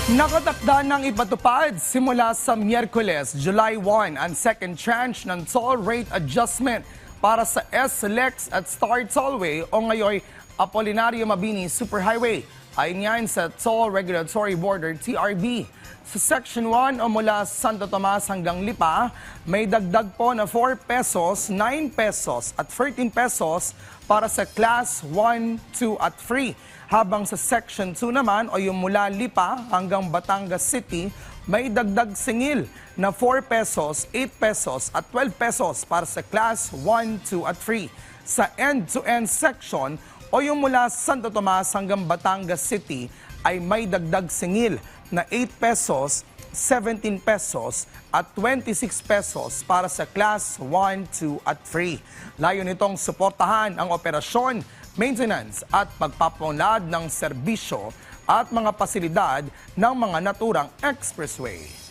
Nakatakda ng ipatupad simula sa Miyerkules, July 1 ang second tranche ng toll rate adjustment para sa S-Lex at Star Tollway o ngayon Apolinario Mabini Superhighway. Ayon yan sa Toll Regulatory Board or TRB. Sa Section 1 o mula Santo Tomas hanggang Lipa, may dagdag po na 4 pesos, 9 pesos at 13 pesos para sa Class 1, 2 at 3. Habang sa Section 2 naman o yung mula Lipa hanggang Batangas City, may dagdag singil na 4 pesos, 8 pesos at 12 pesos para sa Class 1, 2 at 3. Sa end-to-end section o yung mula Santo Tomas hanggang Batangas City ay may dagdag singil na 8 pesos, 17 pesos at 26 pesos para sa Class 1, 2 at 3. Layo nitong suportahan ang operasyon, maintenance at pagpapaunlad ng serbisyo at mga pasilidad ng mga naturang expressway.